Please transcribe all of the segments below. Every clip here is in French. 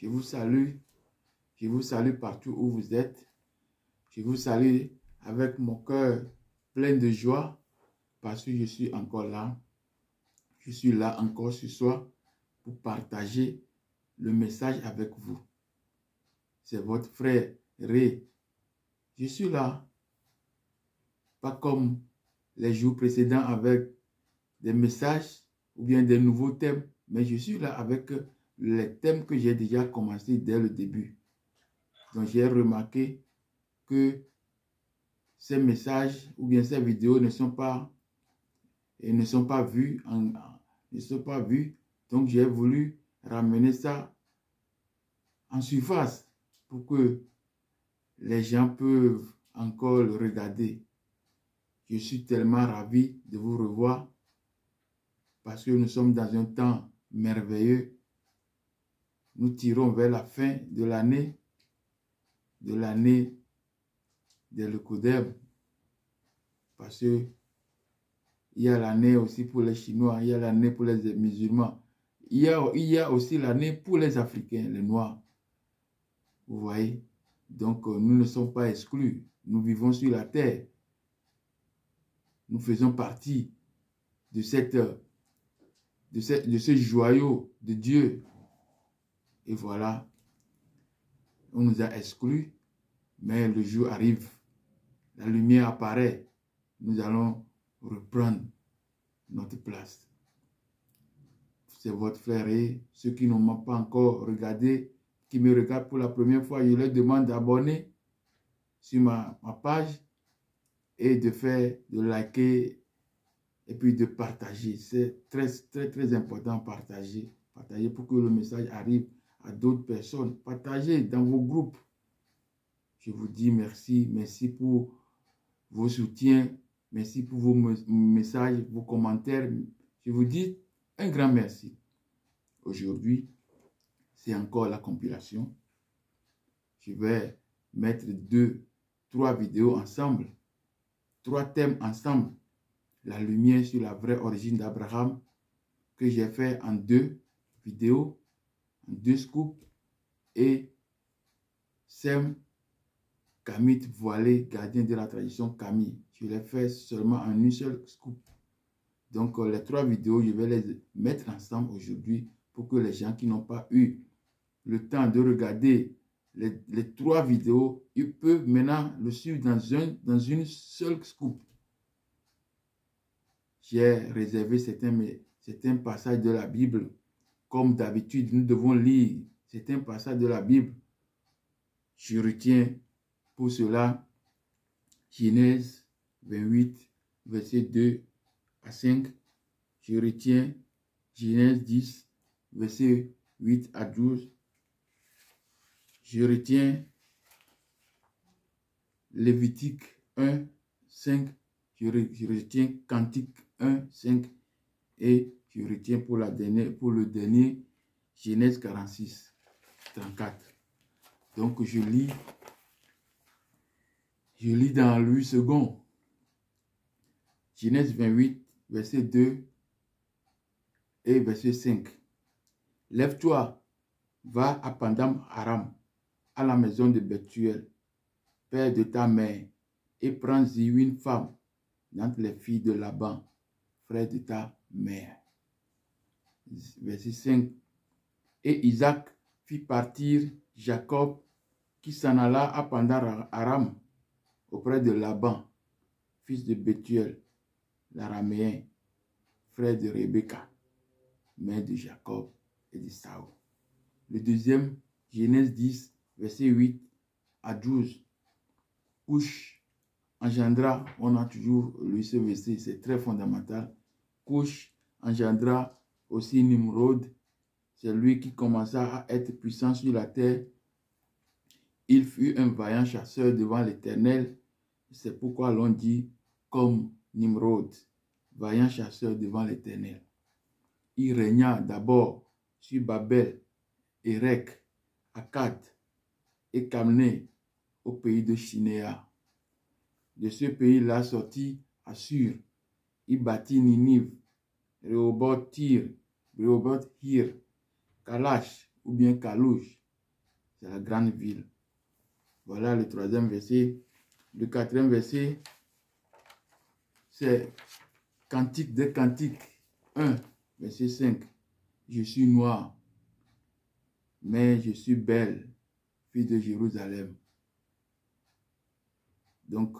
Je vous salue. Je vous salue partout où vous êtes. Je vous salue avec mon cœur plein de joie parce que je suis encore là. Je suis là encore ce soir pour partager le message avec vous. C'est votre frère Ré. Je suis là, pas comme les jours précédents avec des messages ou bien des nouveaux thèmes, mais je suis là avec les thèmes que j'ai déjà commencé dès le début. Donc j'ai remarqué que ces messages ou bien ces vidéos ne sont pas vues. Donc j'ai voulu ramener ça en surface pour que les gens peuvent encore le regarder. Je suis tellement ravi de vous revoir parce que nous sommes dans un temps merveilleux. Nous tirons vers la fin de l'année des Lecodermes. Parce que il y a l'année aussi pour les Chinois, il y a l'année pour les musulmans. Il y a aussi l'année pour les Africains, les Noirs. Vous voyez? Donc, nous ne sommes pas exclus. Nous vivons sur la terre. Nous faisons partie de ce joyau de Dieu. Et voilà, on nous a exclus, mais le jour arrive. La lumière apparaît. Nous allons reprendre notre place. C'est votre frère et ceux qui ne m'ont pas encore regardé, qui me regardent pour la première fois, je leur demande d'abonner sur ma page et de liker et puis de partager. C'est très important de partager. Partager pour que le message arrive à d'autres personnes. Partagez dans vos groupes. Je vous dis merci. Merci pour vos soutiens. Merci pour vos messages, vos commentaires. Je vous dis un grand merci. Aujourd'hui, c'est encore la compilation. Je vais mettre 3 vidéos ensemble. 3 thèmes ensemble. La lumière sur la vraie origine d'Abraham que j'ai fait en 2 vidéos, en 2 scoops. Et Sem, Kamit voilé, gardien de la tradition Kami. Je l'ai fait seulement en une seule scoop. Donc les 3 vidéos, je vais les mettre ensemble aujourd'hui pour que les gens qui n'ont pas eu le temps de regarder les 3 vidéos, ils peuvent maintenant le suivre dans une seule scoop. J'ai réservé certains passages de la Bible. Comme d'habitude, nous devons lire certains passages de la Bible. Je retiens pour cela Genèse 28, verset 2 à 5. Je retiens Genèse 10, verset 8 à 12. Je retiens Lévitique 1, 5. Je retiens Cantique 1, 5. Et je retiens pour le dernier Genèse 46, 34. Donc je lis dans Louis II. Genèse 28, verset 2 et verset 5. Lève-toi, va à Pandam Aram, à la maison de Bethuel, père de ta mère, et prends-y une femme d'entre les filles de Laban, frère de ta mère. Verset 5. Et Isaac fit partir Jacob, qui s'en alla à Pandam Aram, auprès de Laban, fils de Bethuel, l'araméen, frère de Rebecca, mère de Jacob et de Saül. Le deuxième, Genèse 10, verset 8 à 12. Couche engendra, on a toujours lu ce verset, c'est très fondamental. Couche engendra aussi Nimrod, c'est lui qui commença à être puissant sur la terre. Il fut un vaillant chasseur devant l'Éternel. C'est pourquoi l'on dit comme Nimrod, vaillant chasseur devant l'Éternel. Il régna d'abord sur Babel, Érec, Akkad et Calné au pays de Shinéa. De ce pays-là sortit Assur. Il bâtit Ninive, Rehoboth-Ir, Kalash ou bien Kalouche, c'est la grande ville. Voilà le troisième verset. Le quatrième verset, c'est Cantique des Cantiques 1, verset 5. Je suis noire, mais je suis belle, fille de Jérusalem. Donc,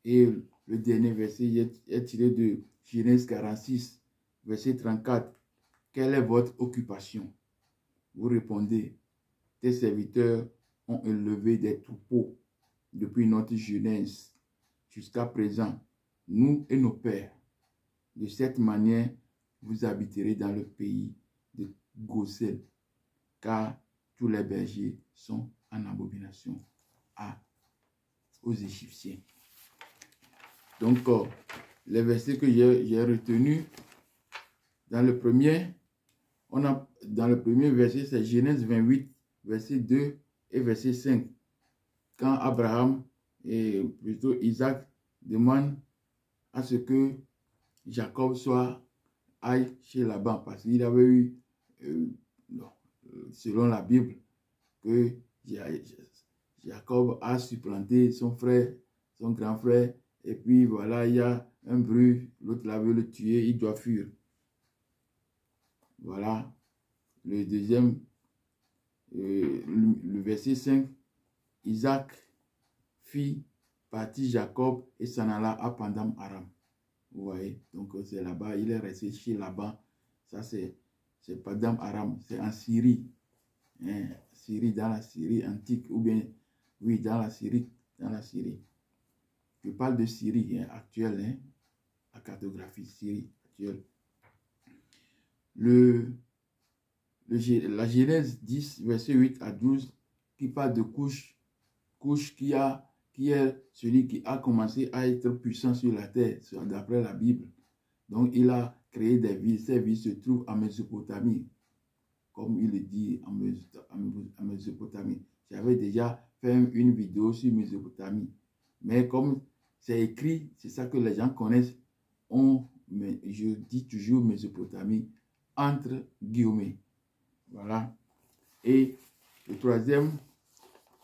et le dernier verset est tiré de Genèse 46, verset 34. Quelle est votre occupation? Vous répondez, tes serviteurs ont élevé des troupeaux depuis notre jeunesse jusqu'à présent, nous et nos pères. De cette manière, vous habiterez dans le pays de Goshen, car tous les bergers sont en abomination aux Égyptiens. Donc, les versets que j'ai retenus, dans le premier verset, c'est Genèse 28, verset 2 et verset 5. Quand Abraham et plutôt Isaac demandent à ce que Jacob aille chez Laban, parce qu'il avait eu, selon la Bible, que Jacob a supplanté son frère, son grand frère, et puis voilà, il y a un bruit, l'autre là veut le tuer, il doit fuir. Voilà, le deuxième, le verset 5, Isaac fit partir Jacob et s'en alla à Paddan Aram. Vous voyez, donc c'est là-bas, il est resté chez Laban. Ça c'est Paddan Aram, c'est en Syrie. Hein, Syrie, dans la Syrie antique, ou bien, oui, dans la Syrie. Je parle de Syrie actuelle, hein, la cartographie Syrie actuelle. La Genèse 10, verset 8 à 12, qui parle de Couche qui est celui qui a commencé à être puissant sur la terre, d'après la Bible. Donc, il a créé des villes. Ces villes se trouvent en Mésopotamie, comme il le dit en Mésopotamie. J'avais déjà fait une vidéo sur Mésopotamie. Mais comme c'est écrit, c'est ça que les gens connaissent, mais je dis toujours Mésopotamie, entre guillemets. Voilà. Et le troisième,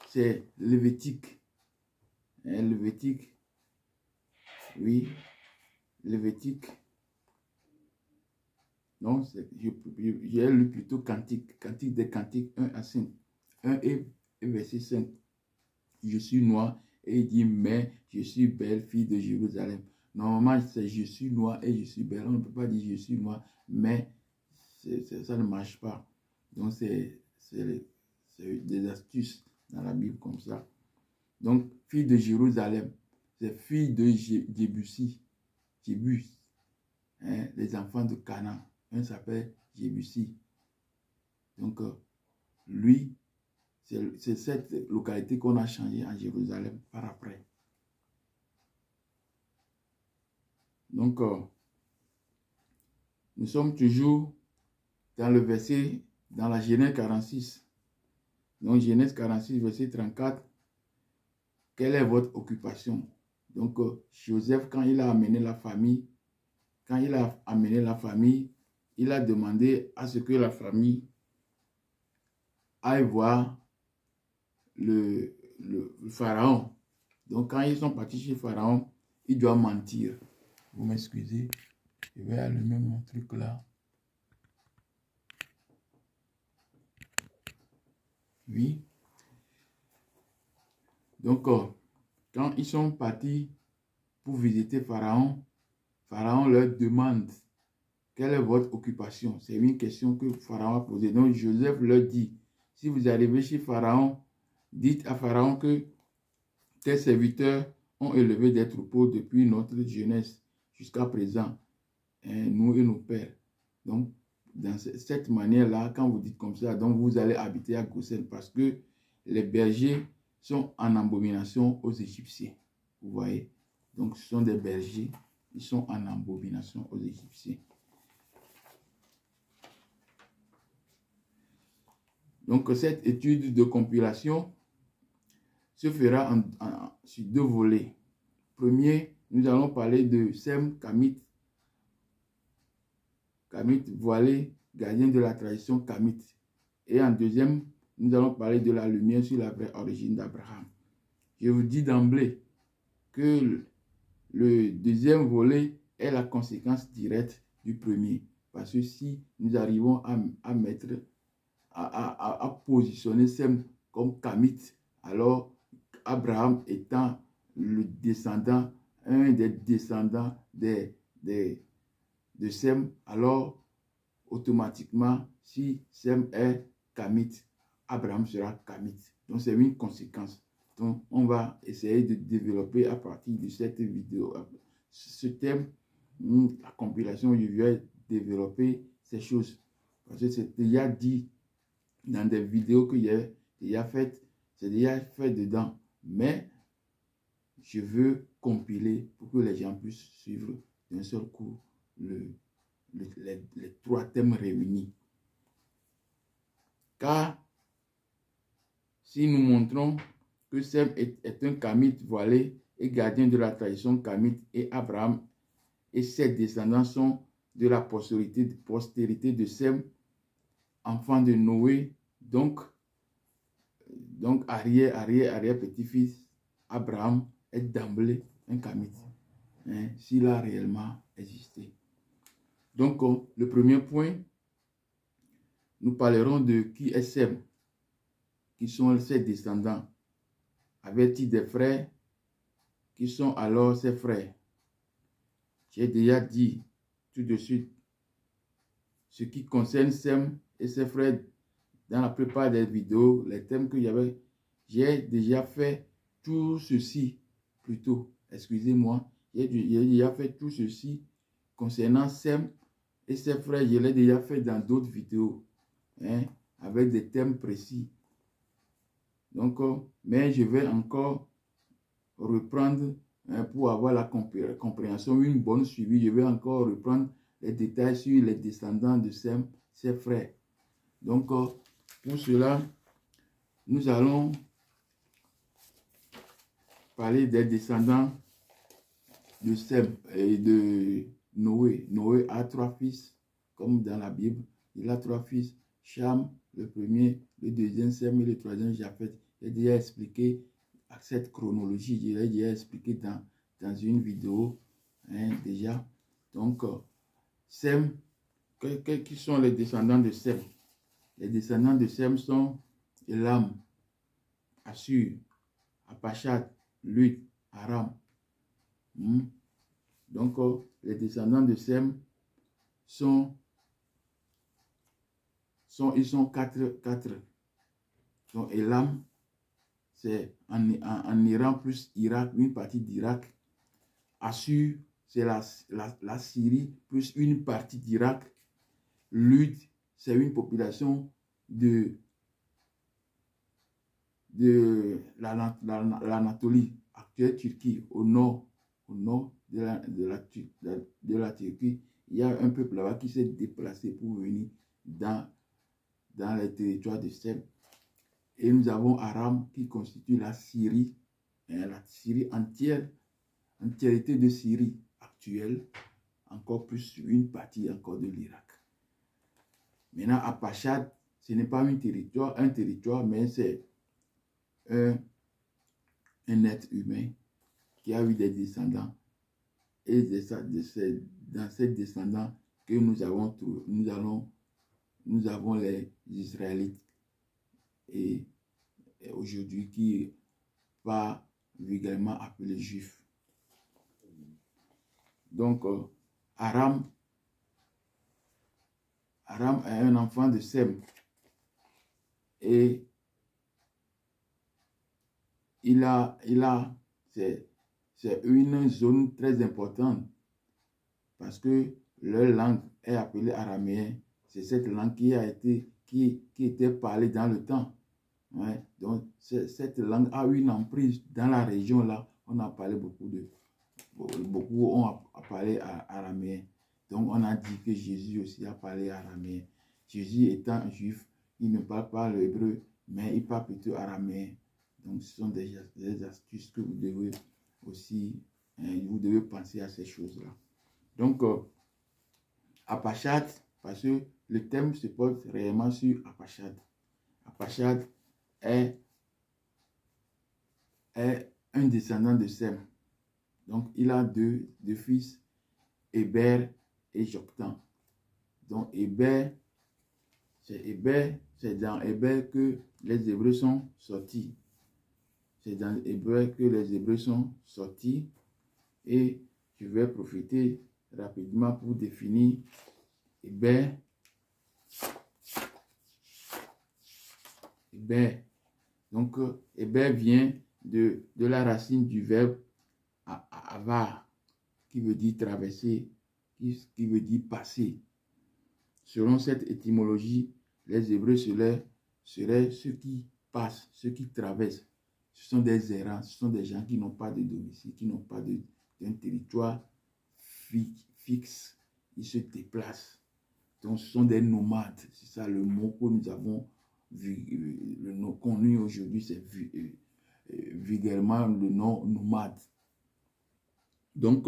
c'est Lévitique. Lévitique. Oui. Lévitique. Non, j'ai lu plutôt Cantique. Cantique des Cantiques 1 à 5. 1 et verset 5. Je suis noir et il dit, mais je suis belle, fille de Jérusalem. Normalement, c'est je suis noir et je suis belle. On ne peut pas dire je suis noir, mais ça ne marche pas. Donc, c'est des astuces dans la Bible comme ça. Donc, fille de Jérusalem, c'est fille de Jébus, hein, les enfants de Canaan. Un s'appelle Jébusi. Donc, lui, c'est cette localité qu'on a changée en Jérusalem par après. Donc, nous sommes toujours dans le verset, dans la Genèse 46. Donc, Genèse 46, verset 34. Quelle est votre occupation? Donc, Joseph, quand il a amené la famille, il a demandé à ce que la famille aille voir le pharaon. Donc, quand ils sont partis chez Pharaon, il doit mentir. Vous m'excusez, je vais allumer mon truc là. Oui. Donc, quand ils sont partis pour visiter Pharaon, Pharaon leur demande quelle est votre occupation. C'est une question que Pharaon a posée. Donc, Joseph leur dit, si vous arrivez chez Pharaon, dites à Pharaon que tes serviteurs ont élevé des troupeaux depuis notre jeunesse jusqu'à présent, nous et nos pères. Donc, dans cette manière-là, quand vous dites comme ça, donc vous allez habiter à Goshen parce que les bergers sont en abomination aux Égyptiens. Vous voyez? Donc, ce sont des bergers, ils sont en abomination aux Égyptiens. Donc, cette étude de compilation se fera sur deux volets. Premier, nous allons parler de Sem, Kamite, voilé, gardien de la tradition kamite. Et en deuxième nous allons parler de la lumière sur la vraie origine d'Abraham. Je vous dis d'emblée que le deuxième volet est la conséquence directe du premier. Parce que si nous arrivons à mettre, à positionner Sem comme Kamite, alors Abraham étant le descendant, un des descendants de Sem, alors automatiquement, si Sem est Kamite, Abraham sera Kamite. Donc c'est une conséquence. Donc on va essayer de développer à partir de cette vidéo ce thème, la compilation. Je vais développer ces choses parce que c'est déjà dit dans des vidéos que j'ai déjà faites, c'est déjà fait dedans, mais je veux compiler pour que les gens puissent suivre d'un seul coup les trois thèmes réunis. Car si nous montrons que Sem est un Kamite voilé et gardien de la tradition Kamite, et Abraham et ses descendants sont de la postérité de Sem, enfant de Noé, donc arrière petit-fils, Abraham est d'emblée un Kamite, s'il a réellement existé. Donc, le premier point, nous parlerons de qui est Sem, qui sont ses descendants. Avait-il des frères? Qui sont alors ses frères? J'ai déjà dit tout de suite ce qui concerne Sem et ses frères dans la plupart des vidéos, les thèmes que j'avais. J'ai déjà fait tout ceci, plutôt, excusez-moi, j'ai déjà fait tout ceci concernant Sem et ses frères. Je l'ai déjà fait dans d'autres vidéos, avec des thèmes précis. Donc, mais je vais encore reprendre pour avoir la compréhension, une bonne suivi. Je vais encore reprendre les détails sur les descendants de Sem, ses frères. Donc, pour cela, nous allons parler des descendants de Sem et de Noé. Noé a 3 fils, comme dans la Bible. Il a 3 fils, Cham, le premier, le deuxième Sem et le troisième Japheth. J'ai déjà expliqué cette chronologie, je l'ai déjà expliqué dans une vidéo déjà. Donc, Sem, qui sont les descendants de Sem? Les descendants de Sem sont Elam, Assur, Apachad, Lud, Aram. Donc, les descendants de Sem ils sont quatre. Donc, Elam, c'est en Iran plus Irak, une partie d'Irak. Assur, c'est la Syrie plus une partie d'Irak. Lud, c'est une population de l'Anatolie, actuelle Turquie, au nord de la Turquie. Il y a un peuple là-bas qui s'est déplacé pour venir dans les territoires de Sem. Et nous avons Aram qui constitue la Syrie entièreté de Syrie actuelle, encore plus une partie encore de l'Irak. Maintenant, Apachad, ce n'est pas un territoire, mais c'est un être humain qui a eu des descendants. Et dans ces descendants que nous avons les Israélites. Et aujourd'hui qui est pas vulgairement appelé juif. Donc, Aram est un enfant de Sem. Et c'est une zone très importante parce que leur langue est appelée araméen. C'est cette langue qui était parlée dans le temps. Donc, cette langue a une emprise dans la région là. On a parlé beaucoup ont parlé araméen. Donc, on a dit que Jésus aussi a parlé araméen. Jésus étant juif, il ne parle pas l'hébreu, mais il parle plutôt araméen. Donc, ce sont des astuces que vous devez aussi, vous devez penser à ces choses-là. Donc, Apachad, parce que le thème se porte réellement sur Apachad. Apachad est un descendant de Sem. Donc, il a deux fils, Héber et Joktan. Donc, Héber, c'est dans Héber que les Hébreux sont sortis. C'est dans Héber que les Hébreux sont sortis. Et je vais profiter rapidement pour définir Héber. Héber. Donc, Héber vient de la racine du verbe avar, qui veut dire traverser, qui veut dire passer. Selon cette étymologie, les Hébreux seraient ceux qui passent, ceux qui traversent. Ce sont des errants, ce sont des gens qui n'ont pas de domicile, qui n'ont pas d'un territoire fixe. Ils se déplacent. Donc, ce sont des nomades. C'est ça le mot que nous avons vu, le nom connu aujourd'hui, c'est vulgairement le nom nomade. Donc,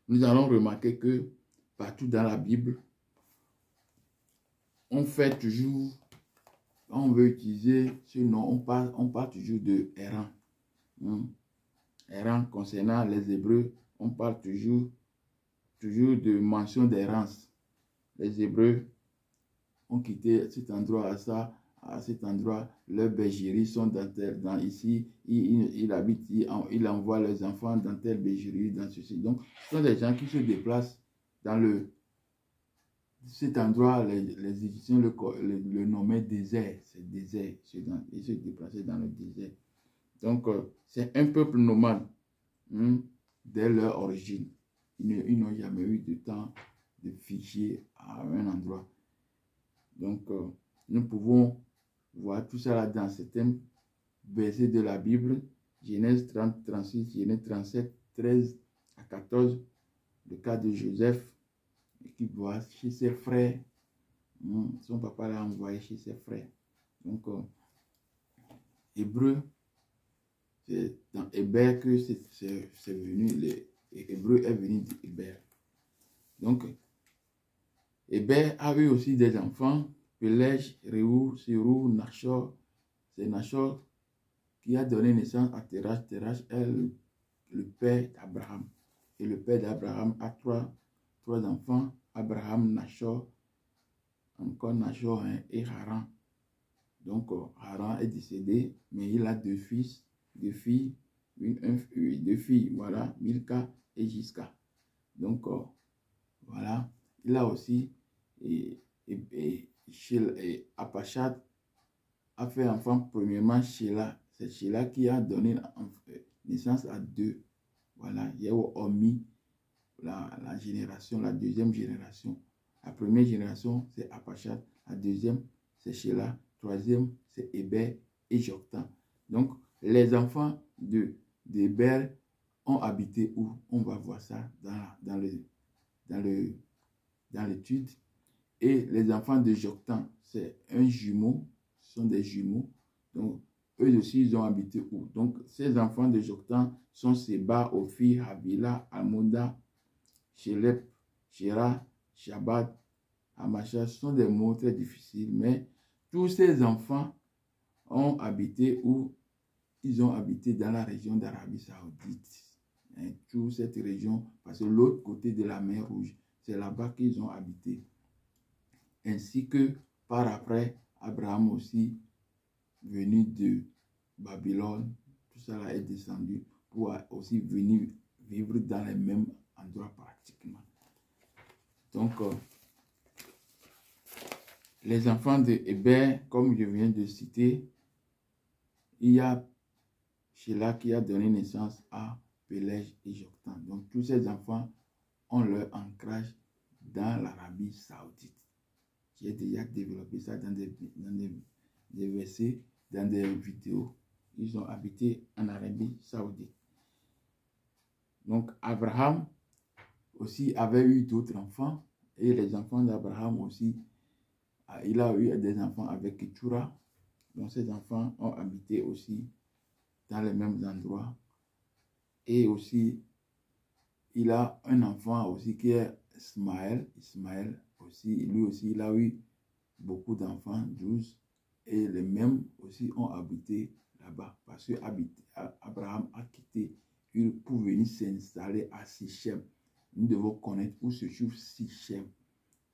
nous allons remarquer que partout dans la Bible, on fait toujours, quand on veut utiliser ce nom, on parle toujours de errant. Errant concernant les Hébreux, on parle toujours de mention d'errance. Les Hébreux ont quitté cet endroit à cet endroit, leurs bergeries sont dans ici, il habite, il envoie les enfants dans telle bergerie, dans ceci. Donc, ce sont des gens qui se déplacent dans cet endroit, les Égyptiens le nommaient désert, c'est désert, ils se déplaçaient dans le désert. Donc, c'est un peuple nomade dès leur origine. Ils n'ont jamais eu de temps de figer à un endroit. Donc, nous pouvons voir tout ça là dans certains versets de la Bible, Genèse 30, 36, Genèse 37, 13 à 14, le cas de Joseph, qui voit chez ses frères. Son papa l'a envoyé chez ses frères. Donc, Hébreu, c'est dans Héber que c'est venu, Hébreu est venu d'Héber. Donc, Héber a eu aussi des enfants, Pelej, Réou, Sérou, Nachor. C'est Nachor qui a donné naissance à Terach. Terach est le père d'Abraham. Et le père d'Abraham a trois enfants, Abraham, Nachor, encore Nachor et Haran. Donc, Haran est décédé, mais il a deux fils, deux filles, voilà, Milka et Jiska. Donc, voilà, il a aussi, Apachad a fait enfant premièrement Sheila. C'est Sheila qui a donné naissance à deux. Voilà, il y a Omi, la deuxième génération. La première génération, c'est Apachad. La deuxième, c'est Sheila. Troisième, c'est Héber et Joktan. Donc, les enfants d'Héber ont habité où? On va voir ça dans l'étude. Et les enfants de Joktan, c'est un jumeau, ce sont des jumeaux. Donc, eux aussi, ils ont habité où? Donc, ces enfants de Joktan sont Seba, Ophir, Havila, Almonda, Shelep, Shera, Shabbat, Amacha. Ce sont des mots très difficiles, mais tous ces enfants ont habité où? Ils ont habité dans la région d'Arabie Saoudite. Toute cette région, parce que l'autre côté de la mer Rouge, c'est là-bas qu'ils ont habité. Ainsi que par après, Abraham aussi, venu de Babylone, tout ça là est descendu pour aussi venir vivre dans les mêmes endroits pratiquement. Donc, les enfants de Héber, comme je viens de citer, il y a Sheila qui a donné naissance à Pelej et Joktan. Donc, tous ces enfants ont leur ancrage dans l'Arabie Saoudite. J'ai déjà développé ça dans des versets, dans des vidéos. Ils ont habité en Arabie Saoudite. Donc, Abraham aussi avait eu d'autres enfants. Et les enfants d'Abraham aussi, il a eu des enfants avec Ketura. Donc, ces enfants ont habité aussi dans les mêmes endroits. Et aussi, il a un enfant aussi qui est Ismaël. Ismaël aussi, lui aussi, il a eu beaucoup d'enfants, 12. et les mêmes aussi ont habité là-bas. Parce que Abraham a quitté pour venir s'installer à Sichem. Nous devons connaître où se trouve Sichem.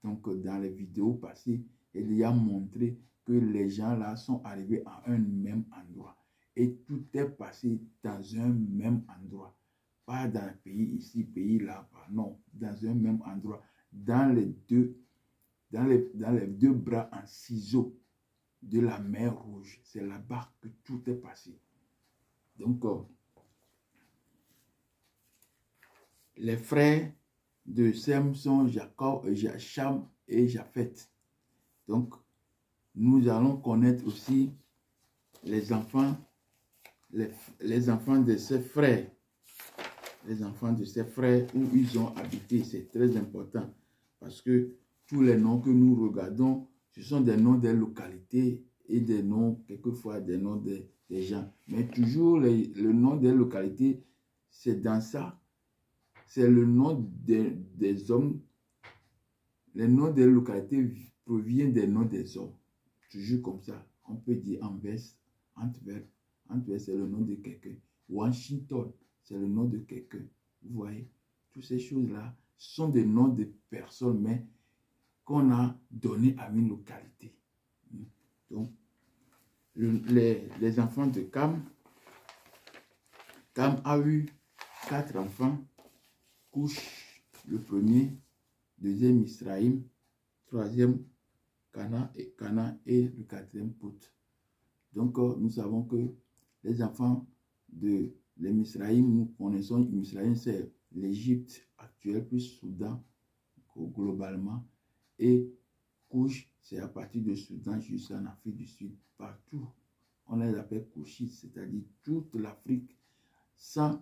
Donc, dans les vidéos passées, il y a montré que les gens là sont arrivés à un même endroit. Et tout est passé dans un même endroit. Pas dans le pays ici, pays là, non, dans un même endroit. Dans les deux bras en ciseaux de la mer Rouge. C'est là-bas que tout est passé. Donc, les frères de Sem sont Jacob, Cham et Japheth. Donc, nous allons connaître aussi les enfants de ses frères. Les enfants de ses frères où ils ont habité. C'est très important parce que tous les noms que nous regardons, ce sont des noms des localités et des noms, quelquefois des noms des gens. Mais toujours le nom des localités, c'est dans ça. C'est le nom des hommes. Les noms des localités proviennent des noms des hommes. Toujours comme ça. On peut dire Anvers, Antwerp. Antwerp, c'est le nom de quelqu'un. Washington, c'est le nom de quelqu'un. Vous voyez, toutes ces choses-là sont des noms de personnes, mais qu'on a donné à une localité. Donc, les enfants de Cam a eu 4 enfants. Couche, le premier, deuxième Misraïm, troisième Cana et le quatrième Pout. Donc, nous savons que les enfants de les Misraïm, nous connaissons Misraïm, c'est l'Égypte actuelle, plus Soudan, globalement. Et Couche, c'est à partir de Soudan jusqu'en Afrique du Sud. Partout, on les appelle Couchites, c'est-à-dire toute l'Afrique, sans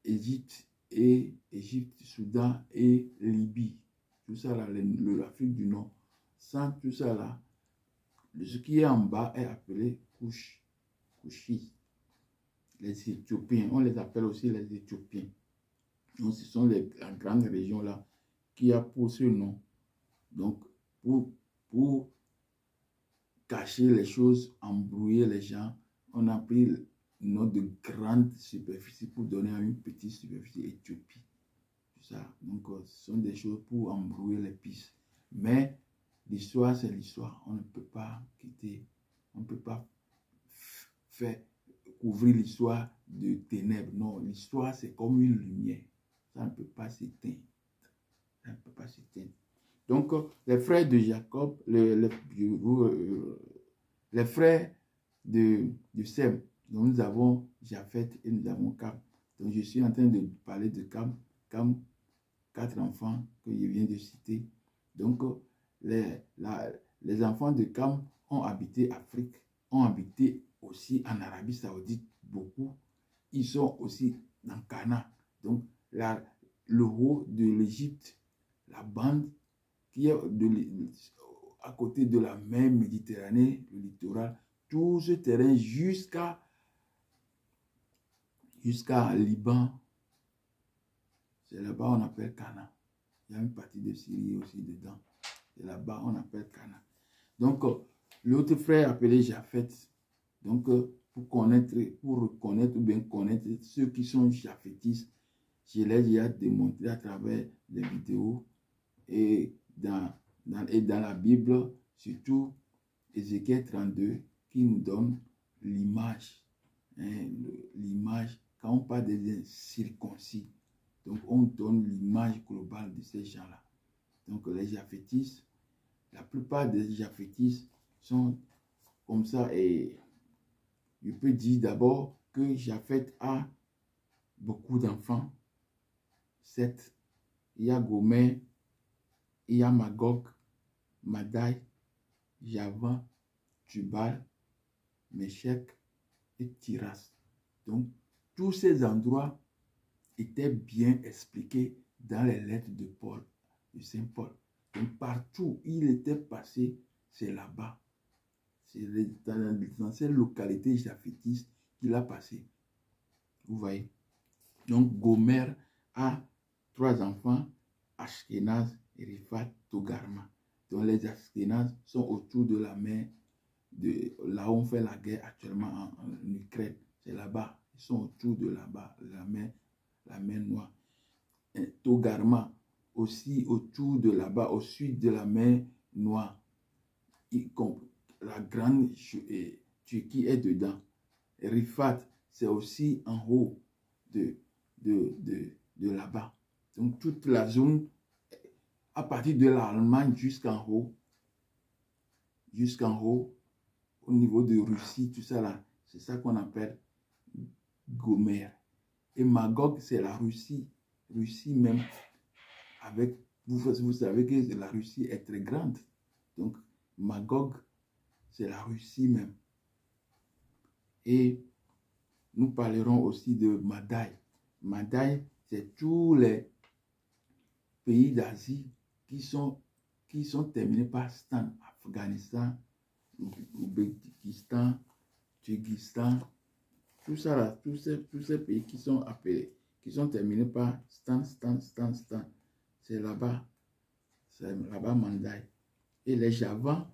Égypte, Soudan et Libye. Tout ça là, l'Afrique du Nord. Sans tout ça là, ce qui est en bas est appelé Couchites. Les Éthiopiens, on les appelle aussi les Éthiopiens. Donc, ce sont la grande région là qui a pour ce nom. Donc, pour cacher les choses, embrouiller les gens, on a pris le nom de grande superficie pour donner à une petite superficie Éthiopie. Tout ça. Donc, ce sont des choses pour embrouiller les pistes. Mais l'histoire, c'est l'histoire. On ne peut pas quitter, on ne peut pas faire couvrir l'histoire de ténèbres. Non, l'histoire, c'est comme une lumière. Ça ne peut pas s'éteindre. Ça ne peut pas s'éteindre. Donc, les frères de Jacob, les frères de Sem, donc nous avons Japheth et nous avons Cam. Donc, je suis en train de parler de Cam. Cam, 4 enfants que je viens de citer. Donc, les enfants de Cam ont habité Afrique, ont habité aussi en Arabie Saoudite, beaucoup. Ils sont aussi dans Cana. Donc, le haut de l'Égypte, la bande qui est à côté de la mer Méditerranée, le littoral, tout ce terrain jusqu'à Liban, c'est là-bas on appelle Cana. Il y a une partie de Syrie aussi dedans. C'est là-bas on appelle Cana. Donc, l'autre frère appelé Japheth. Donc, pour reconnaître ou bien connaître ceux qui sont japhétistes, je l'ai déjà démontré à travers des vidéos et dans la Bible, surtout Ézéchiel 32, qui nous donne l'image. Hein, l'image, quand on parle des circoncis, donc on donne l'image globale de ces gens-là. Donc les japhétistes, la plupart des japhétistes sont comme ça. Et je peux dire d'abord que Japheth a beaucoup d'enfants. 7. Il y a Gomer, il y a Magog, Madai, Javan, Tubal, Meshech et Tiras. Donc, tous ces endroits étaient bien expliqués dans les lettres de Paul, de Saint Paul. Donc, partout où il était passé, c'est là-bas. C'est dans ces localités japhétistes qu'il a passé. Vous voyez? Donc, Gomer a 3 enfants, Ashkenaz, Riphat, Togarma. Donc, les Ashkenaz sont autour de la mer là où on fait la guerre actuellement en Ukraine. C'est là-bas. Ils sont autour de là-bas, la mer Noire. Et Togarma, aussi autour de là-bas, au sud de la mer Noire. La grande Turquie est dedans. Rifat, c'est aussi en haut de là-bas. Donc toute la zone, à partir de l'Allemagne jusqu'en haut, au niveau de Russie, tout ça là, c'est ça qu'on appelle Gomer. Et Magog, c'est la Russie. Russie même, avec, vous savez que la Russie est très grande. Donc, Magog, c'est la Russie même. Et nous parlerons aussi de Madaï. Madaï, c'est tous les pays d'Asie qui sont terminés par Stan, Afghanistan, Ouzbékistan, Tchikistan, tout ça là, tous ces pays qui sont appelés, qui sont terminés par Stan. C'est là-bas Madaï. Et les Javans,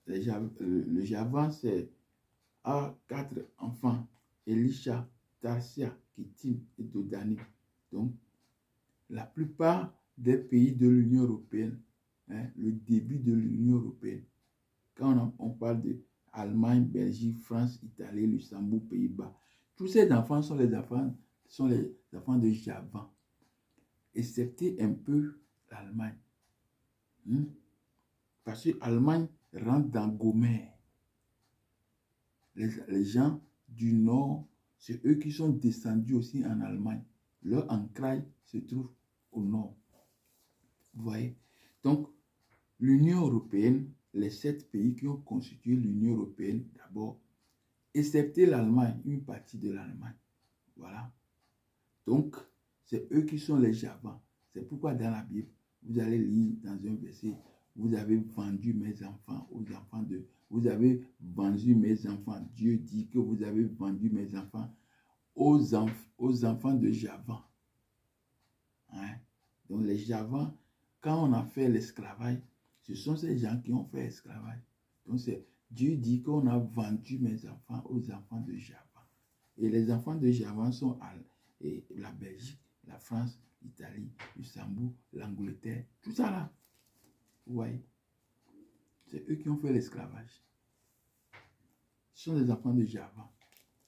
le Javan, c'est A4 enfants, Elisha, Tarsia, Kittim et Dodani. Donc, la plupart des pays de l'Union européenne, le début de l'Union européenne, quand on parle de Allemagne, Belgique, France, Italie, Luxembourg, Pays-Bas, tous ces enfants sont les enfants de Javan, excepté un peu l'Allemagne. Parce que l'Allemagne rentre dans Gomer. Les gens du Nord, c'est eux qui sont descendus aussi en Allemagne. Leur ancrage se trouve au Nord. Vous voyez? Donc, l'Union européenne, les 7 pays qui ont constitué l'Union européenne, d'abord, excepté l'Allemagne, une partie de l'Allemagne. Voilà. Donc, c'est eux qui sont les Javans. C'est pourquoi dans la Bible, vous allez lire dans un verset, vous avez vendu mes enfants aux enfants de... Vous avez vendu mes enfants. Dieu dit que vous avez vendu mes enfants aux enfants de Javan. Donc les Javans, quand on a fait l'esclavage, ce sont ces gens qui ont fait l'esclavage. Donc Dieu dit qu'on a vendu mes enfants aux enfants de Javan. Et les enfants de Javan sont la Belgique, la France, l'Italie, Luxembourg, l'Angleterre, tout ça là. Vous voyez? C'est eux qui ont fait l'esclavage. Ce sont des enfants de Javan.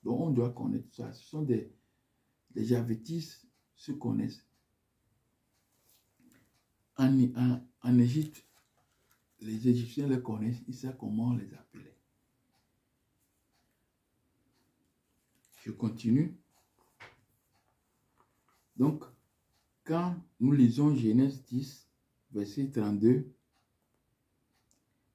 Donc on doit connaître ça. Ce sont les Javétis se connaissent. En Égypte, les Égyptiens les connaissent, ils savent comment on les appelait. Je continue. Donc, quand nous lisons Genèse 10, verset 32,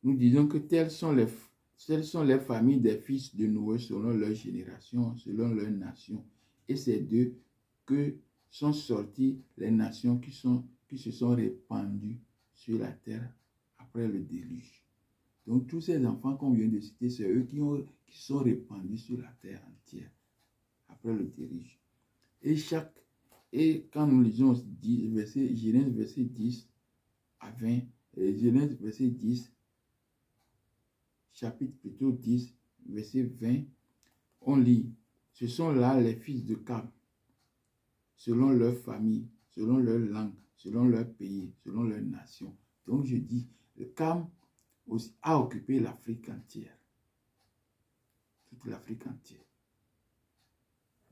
nous disons que telles sont les familles des fils de Noé selon leur génération, selon leur nation. Et c'est d'eux que sont sorties les nations qui se sont répandues sur la terre après le déluge. Donc tous ces enfants qu'on vient de citer, c'est eux qui sont répandus sur la terre entière après le déluge. Et quand nous lisons Genèse verset 10 à 20, Genèse verset 10, chapitre plutôt 10, verset 20, on lit, ce sont là les fils de Cam, selon leur famille, selon leur langue, selon leur pays, selon leur nation. Donc je dis, le Cam aussi a occupé l'Afrique entière. Toute l'Afrique entière.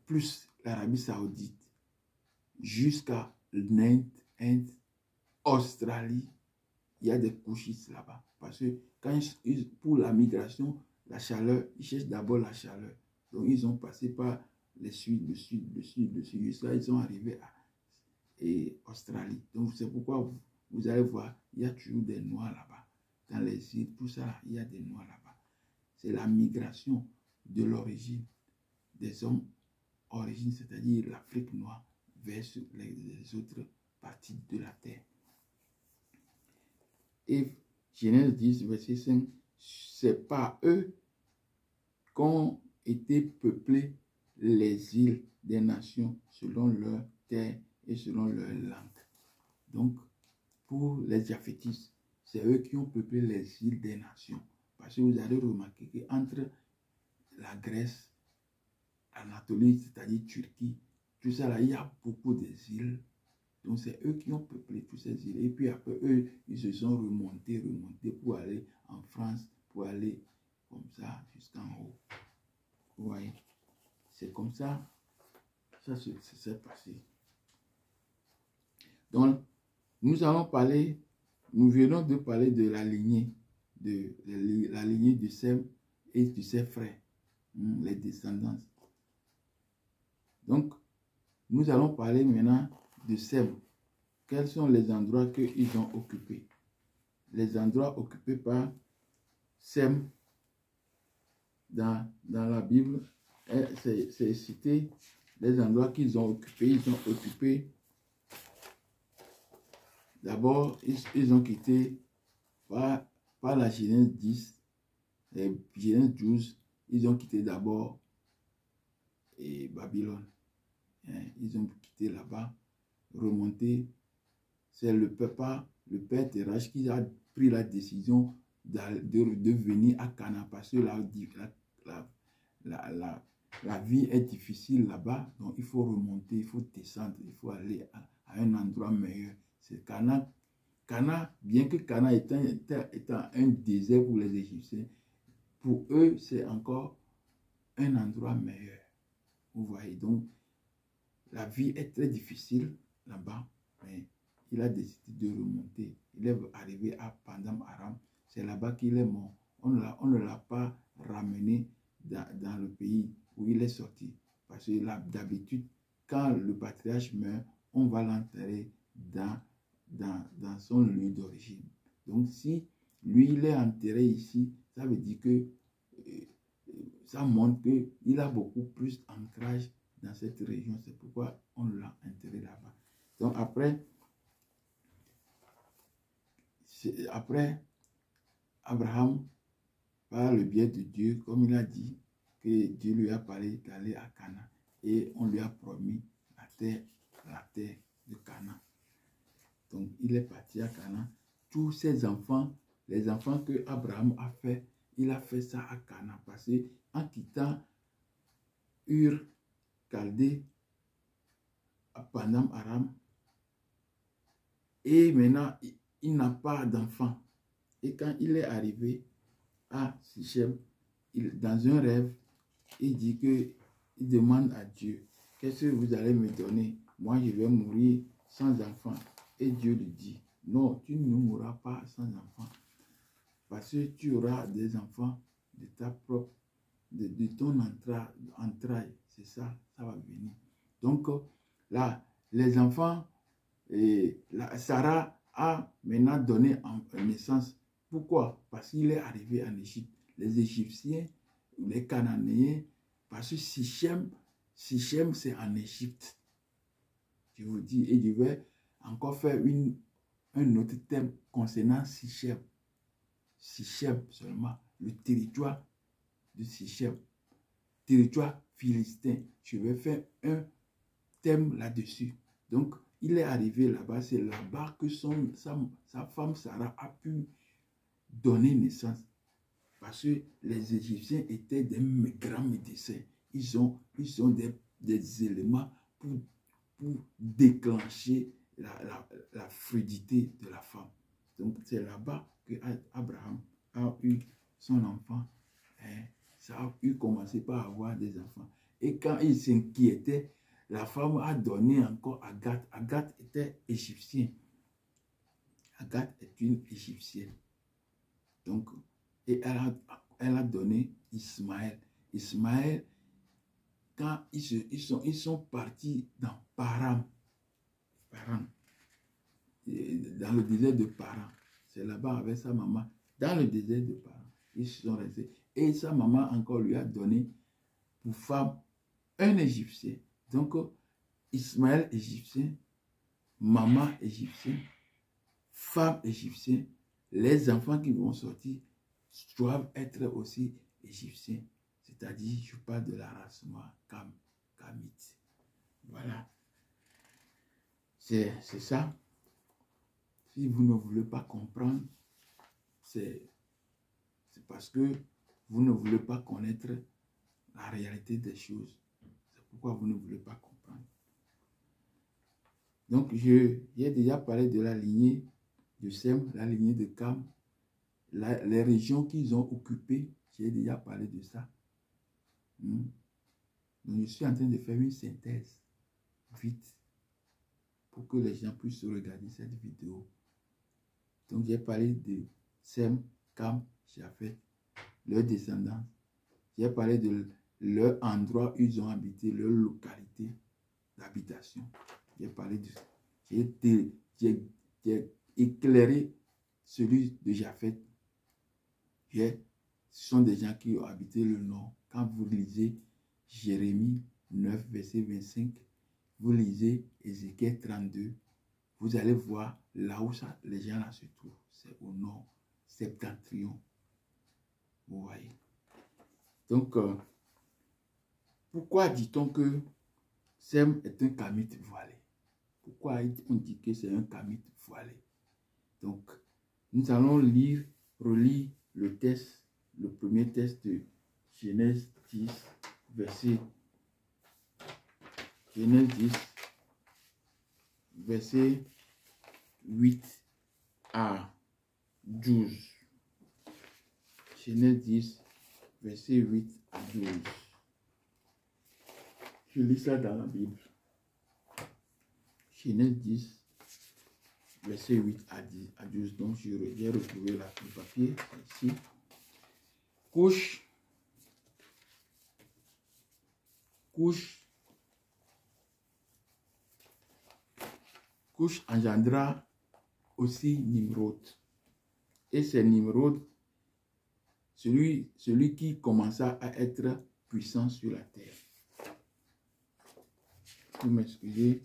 Plus l'Arabie Saoudite, jusqu'à l'Inde, Australie, il y a des couchistes là-bas. Parce que pour la migration, la chaleur, ils cherchent d'abord la chaleur. Donc ils ont passé par le sud, jusqu'à ils sont arrivés à Australie. Donc c'est pourquoi vous allez voir, il y a toujours des Noirs là-bas. Dans les îles, tout ça, il y a des Noirs là-bas. C'est la migration de l'origine des hommes origine, c'est-à-dire l'Afrique noire, vers les autres parties de la terre. Et Genèse 10, verset 5, c'est par eux qu'ont été peuplées les îles des nations selon leur terre et selon leur langue. Donc, pour les Japhétis, c'est eux qui ont peuplé les îles des nations. Parce que vous allez remarquer qu'entre la Grèce, l'Anatolie, c'est-à-dire Turquie, tout ça là, il y a beaucoup d'îles. Donc c'est eux qui ont peuplé toutes ces îles. Et puis après eux, ils se sont remontés pour aller en France, pour aller comme ça jusqu'en haut. Vous voyez, c'est comme ça, ça s'est passé. Donc, nous venons de parler de la lignée, la lignée de Sem et de ses frères, les descendants. Donc, nous allons parler maintenant de Sem. Quels sont les endroits qu'ils ont occupés? Les endroits occupés par Sem dans la Bible, c'est cité les endroits qu'ils ont occupés. Ils ont occupé, d'abord, ils ont quitté par la Genèse 10, et Genèse 12, ils ont quitté d'abord Babylone. Ils ont quitté là-bas, remonté. C'est le père Terach qui a pris la décision de venir à Canaan parce que la vie est difficile là-bas. Donc il faut remonter, il faut descendre, il faut aller à un endroit meilleur. C'est Canaan. Canaan, bien que Canaan étant un désert pour les Égyptiens, pour eux, c'est encore un endroit meilleur. Vous voyez, donc la vie est très difficile là-bas, mais il a décidé de remonter. Il est arrivé à Pandam Aram. C'est là-bas qu'il est mort. On ne l'a pas ramené dans le pays où il est sorti. Parce que d'habitude, quand le patriarche meurt, on va l'enterrer dans son lieu d'origine. Donc si lui, il est enterré ici, ça veut dire que ça montre qu'il a beaucoup plus d'ancrage dans cette région. C'est pourquoi on l'a enterré là-bas. Donc après, Abraham, par le biais de Dieu, comme il a dit, que Dieu lui a parlé d'aller à Canaan. Et on lui a promis la terre de Canaan. Donc il est parti à Canaan. Tous ses enfants, les enfants que Abraham a fait, il a fait ça à Canaan. Parce qu'en quittant Ur, Chaldée, à Pandam Aram, et maintenant il n'a pas d'enfant. Et quand il est arrivé à Sichem, dans un rêve, il dit que il demande à Dieu, qu'est-ce que vous allez me donner? Moi, je vais mourir sans enfant. Et Dieu lui dit, non, tu ne mourras pas sans enfant. Parce que tu auras des enfants de ta propre, de ton entraille. C'est ça, ça va venir. Donc, là, les enfants, Sarah a maintenant donné naissance. Pourquoi? Parce qu'il est arrivé en Égypte. Les Égyptiens, les Cananéens, parce que Sichem, c'est en Égypte. Je vous dis, et je vais encore faire un autre thème concernant Sichem. Sichem seulement, le territoire de Sichem, territoire philistin. Je vais faire un thème là-dessus. Donc, il est arrivé là-bas, c'est là-bas que sa femme Sarah a pu donner naissance. Parce que les Égyptiens étaient des grands médecins. Ils ont des éléments pour déclencher la fluidité de la femme. Donc, c'est là-bas que Abraham a eu son enfant. Ça a eu commencé par avoir des enfants. Et quand il s'inquiétait, la femme a donné encore Agathe. Agathe était égyptienne. Agathe est une égyptienne. Donc, et elle a donné Ismaël. Ismaël, quand ils sont partis dans Paran, dans le désert de Paran, c'est là-bas avec sa maman, dans le désert de Paran, ils se sont restés. Et sa maman encore lui a donné pour femme un Égyptien. Donc, Ismaël égyptien, maman égyptienne, femme égyptienne, les enfants qui vont sortir doivent être aussi égyptiens. C'est-à-dire, je parle de la race noire, Kamite. Voilà. C'est ça. Si vous ne voulez pas comprendre, c'est parce que vous ne voulez pas connaître la réalité des choses. C'est pourquoi vous ne voulez pas comprendre. Donc, j'ai déjà parlé de la lignée de Sem, la lignée de Cam, les régions qu'ils ont occupées. J'ai déjà parlé de ça. Donc, je suis en train de faire une synthèse vite pour que les gens puissent regarder cette vidéo. Donc, j'ai parlé de Sem, Cam, Japheth, leurs descendants. J'ai parlé de leur endroit où ils ont habité, leur localité d'habitation. J'ai parlé de ça. J'ai éclairé celui de Japheth. Ce sont des gens qui ont habité le nord. Quand vous lisez Jérémie 9, verset 25, vous lisez Ézéchiel 32, vous allez voir là où les gens là se trouvent. C'est au nord, septentrion. Vous voyez. Donc, pourquoi dit-on que Sem est un kamite voilé? Pourquoi on dit que c'est un kamite voilé? Donc, nous allons relire le test, le premier test de Genèse 10, verset 8 à 12. Genèse 10, verset 8 à 12. Je lis ça dans la Bible. Genèse 10, verset 8 à 12. Donc, j'ai retrouvé le papier ici. Couche engendra aussi Nimrod. Et c'est Nimrod, celui qui commença à être puissant sur la terre. Vous m'excusez,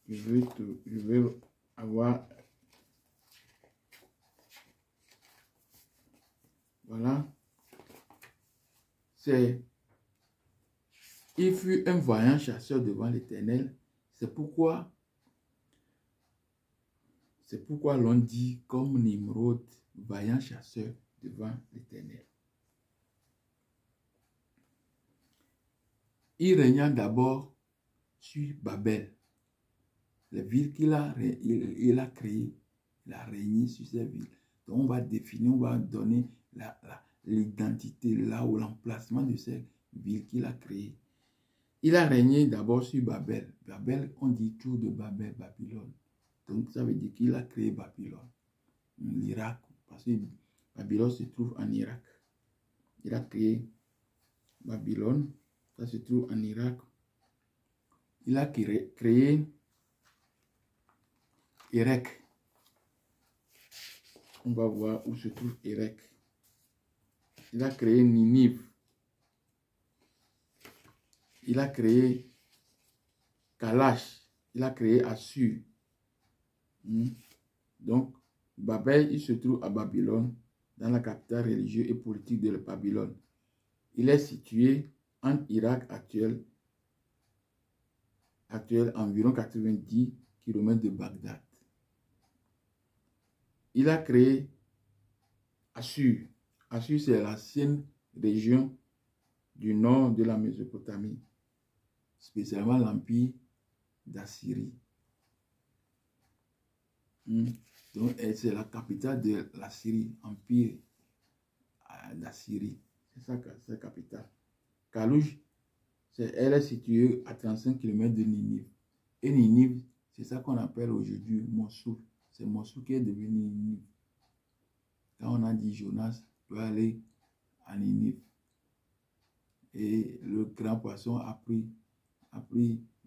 je veux avoir... Voilà. Il fut un vaillant chasseur devant l'Éternel. C'est pourquoi l'on dit comme Nimrod, vaillant chasseur devant l'Éternel. Il régna d'abord sur Babel. Les villes qu'il a créées, il a régné sur ces villes. Donc on va définir, on va donner l'identité, là où l'emplacement de ces villes qu'il a créées. Il a régné d'abord sur Babel. Babel, on dit tout de Babel, Babylone. Donc ça veut dire qu'il a créé Babylone, l'Irak, parce que Babylone se trouve en Irak. Il a créé Babylone, ça se trouve en Irak. Il a créé Érec. On va voir où se trouve Érec. Il a créé Ninive. Il a créé Kalash. Il a créé Assur. Donc, Babel, il se trouve à Babylone, dans la capitale religieuse et politique de la Babylone. Il est situé en Irak actuel, environ 90 km de Bagdad. Il a créé Assur. Assur, c'est l'ancienne région du nord de la Mésopotamie, spécialement l'empire d'Assyrie. Donc, c'est la capitale de la Syrie, empire d'Assyrie. C'est ça, sa capitale. Kalouche, elle est située à 35 km de Ninive. Et Ninive, c'est ça qu'on appelle aujourd'hui Mossoul. C'est Mossoul qui est devenu Ninive. Quand on a dit Jonas doit aller à Ninive. Et le grand poisson a pris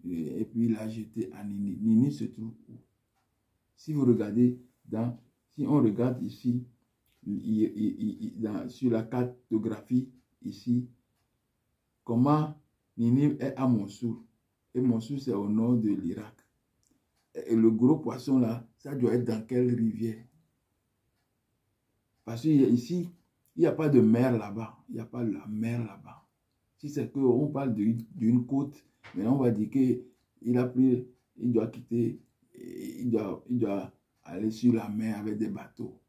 et puis il l'a jeté à Ninive. Ninive se trouve où? Si vous regardez si on regarde ici, sur la cartographie ici, comment Ninive est à Mossoul. Et Mossoul, c'est au nord de l'Irak. Et le gros poisson là, ça doit être dans quelle rivière? Parce qu'ici, il n'y a pas de mer là-bas. Il n'y a pas de la mer là-bas. Si c'est qu'on parle d'une côte, mais on va dire qu'il doit quitter, il doit aller sur la mer avec des bateaux.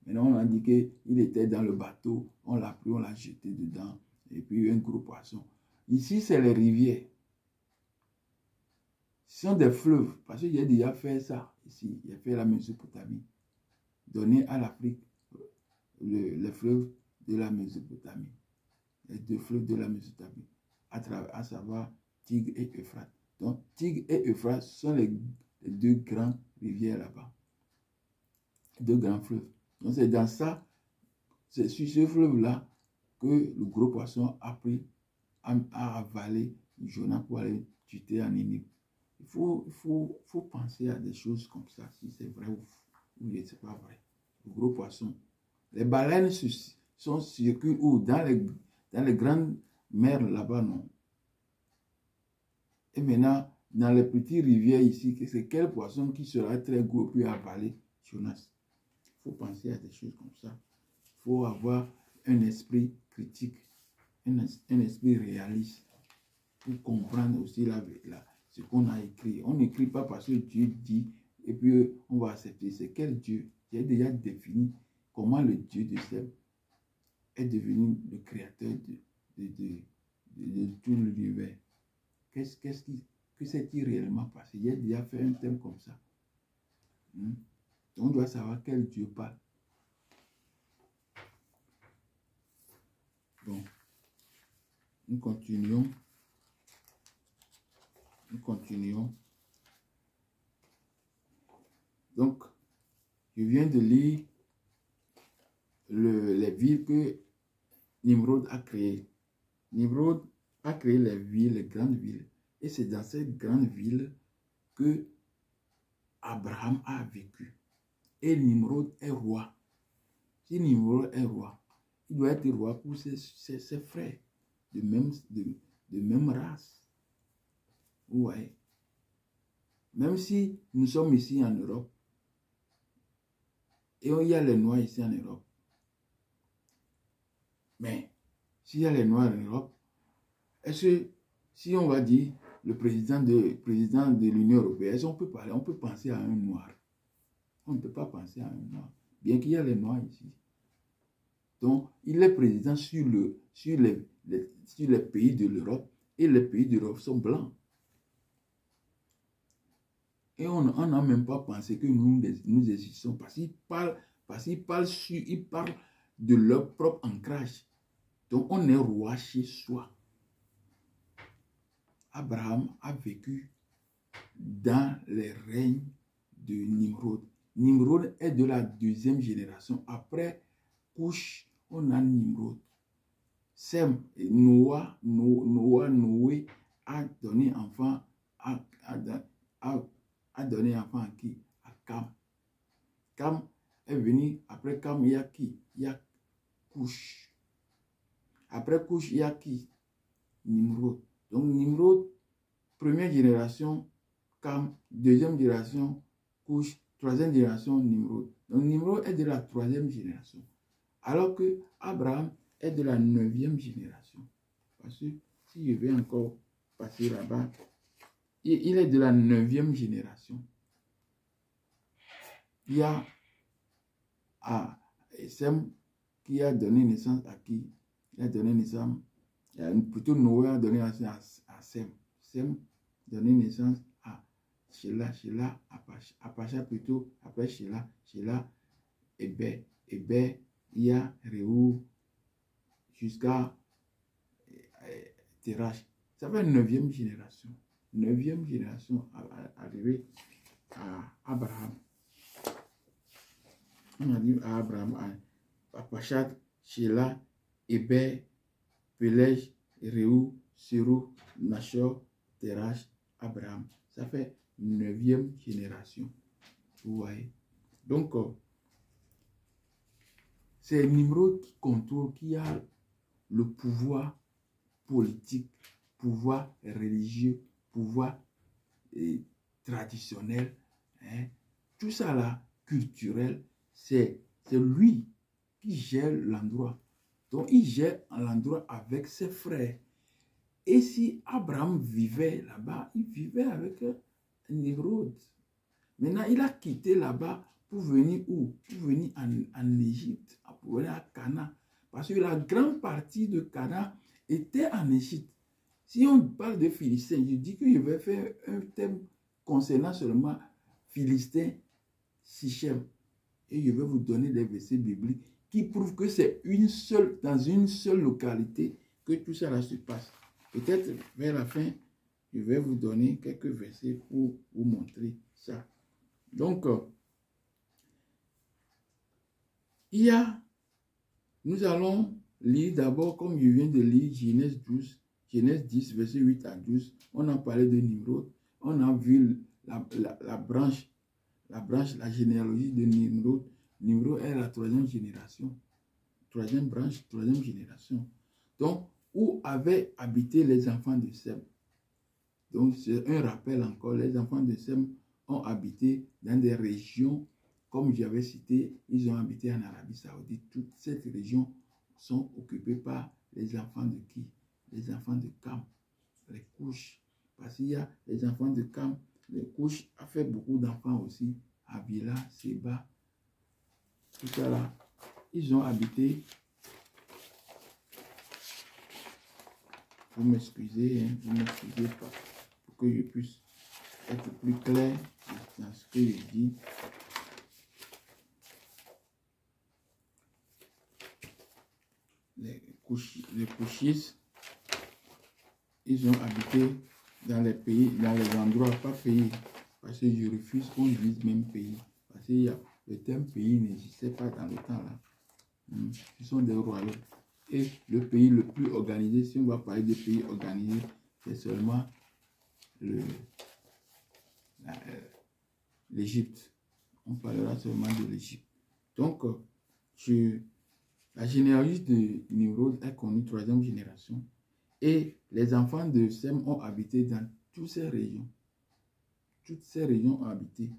Maintenant, on a dit qu'il était dans le bateau, on l'a pris, on l'a jeté dedans, et puis un gros poisson. Ici, c'est les rivières. Ce sont des fleuves, parce que j'ai déjà fait ça ici. J'ai fait la Mésopotamie. Donner à l'Afrique les fleuves de la Mésopotamie. Les deux fleuves de la Mésopotamie, à savoir Tigre et Euphrates. Donc, Tigre et Euphrates sont les deux grandes rivières là-bas. Deux grands fleuves. Donc, c'est dans ça, c'est sur ce fleuve-là que le gros poisson a pris, a avalé Jonas pour aller tuer en Ninive. Il faut penser à des choses comme ça, si c'est vrai ou c'est pas vrai. Le gros poisson. Les baleines sont circulent où? Dans les grandes mers là-bas, non. Et maintenant, dans les petites rivières ici, c'est quel poisson qui sera très gros puis avaler Jonas? Il faut penser à des choses comme ça. Il faut avoir un esprit critique, un esprit réaliste pour comprendre aussi ce qu'on a écrit. On n'écrit pas parce que Dieu dit et puis on va accepter. C'est quel Dieu? J'ai déjà défini comment le Dieu de Sem est devenu le créateur de tout l'univers. Que s'est-il réellement passé? J'ai déjà fait un thème comme ça. On doit savoir quel Dieu parle. Bon, nous continuons. Donc, je viens de lire les villes que Nimrod a créées. Nimrod a créé les villes, les grandes villes. Et c'est dans ces grandes villes que Abraham a vécu. Et Nimrod est roi. Si Nimrod est roi, il doit être roi pour ses frères de même race. Ouais. Même si nous sommes ici en Europe, et il y a les Noirs ici en Europe. Mais s'il y a les Noirs en Europe, est-ce que si on va dire le président de l'Union européenne, est-ce qu'on peut parler, on peut penser à un Noir? On ne peut pas penser à un Noir, bien qu'il y ait les Noirs ici. Donc, il est président sur les pays de l'Europe, et les pays d'Europe sont blancs. Et on n'a même pas pensé que nous existons, parce qu'ils parlent de leur propre ancrage. Donc, on est roi chez soi. Abraham a vécu dans les règnes de Nimrod. Nimrod est de la deuxième génération. Après Cush, on a Nimrod. Sem, Noé a donné enfant a donné enfant à qui? À Cam. Cam est venu, après Cam, il y a qui? Il y a Cush. Après Cush, il y a qui? Nimrod. Donc Nimrod, première génération, Cam, deuxième génération, Cush, troisième génération, Nimrod. Donc Nimrod est de la troisième génération. Alors que Abraham est de la 9e génération. Parce que si je vais encore passer là-bas, il est de la 9e génération. Il y a Sem qui a donné naissance à qui? Il a donné naissance, plutôt Noé a donné naissance à Sem. Sem a donné naissance à Sheila, Apacha plutôt, après Sheila, Eber, il y a Réou, jusqu'à Terach. Ça fait une 9e génération. 9e génération arrivée à Abraham. On a dit à Abraham, à Pachat, Sheila, Eber, Pelej, Réou, Sirou, Nachor, Terach, Abraham. Ça fait 9e génération. Vous voyez. Donc, c'est Nimrod qui contrôle, qui a le pouvoir politique, pouvoir religieux, pouvoir traditionnel, hein. Tout ça là, culturel, c'est lui qui gère l'endroit. Donc, il gère l'endroit avec ses frères. Et si Abraham vivait là-bas, il vivait avec Nimrod. Maintenant, il a quitté là-bas pour venir où? Pour venir en Égypte, pour venir à Cana. Parce que la grande partie de Cana était en Égypte. Si on parle de Philistins, je dis que je vais faire un thème concernant seulement Philistins, Sichem. Et je vais vous donner des versets bibliques qui prouvent que c'est dans une seule localité que tout ça là se passe. Peut-être vers la fin, je vais vous donner quelques versets pour vous montrer ça. Donc, nous allons lire d'abord, comme je viens de lire, Genèse 10, verset 8 à 12. On a parlé de Nimrod. On a vu la branche, la généalogie de Nimrod. Nimrod est la troisième génération. Troisième branche, troisième génération. Donc, où avaient habité les enfants de Sem. Donc, c'est un rappel encore. Les enfants de Sem ont habité dans des régions, comme j'avais cité, ils ont habité en Arabie Saoudite. Toutes ces régions sont occupées par les enfants de qui? Les enfants de Cam, les Couches. Parce qu'il y a les enfants de Cam, les Couches a fait beaucoup d'enfants aussi. Avila, Seba, tout ça là. Ils ont habité. Vous m'excusez, hein, vous m'excusez pas, pour que je puisse être plus clair dans ce que je dis. Les Couchistes, ils ont habité dans les pays, dans les endroits, pas pays, parce que je refuse qu'on dise même pays, parce que le terme pays n'existait pas dans le temps là. Ce sont des royaumes. Et le pays le plus organisé, si on va parler de pays organisés, c'est seulement l'Égypte. On parlera seulement de l'Égypte. Donc, la généalogie de Nimrod est connue, troisième génération. Et les enfants de Sem ont habité dans toutes ces régions. Toutes ces régions ont habité.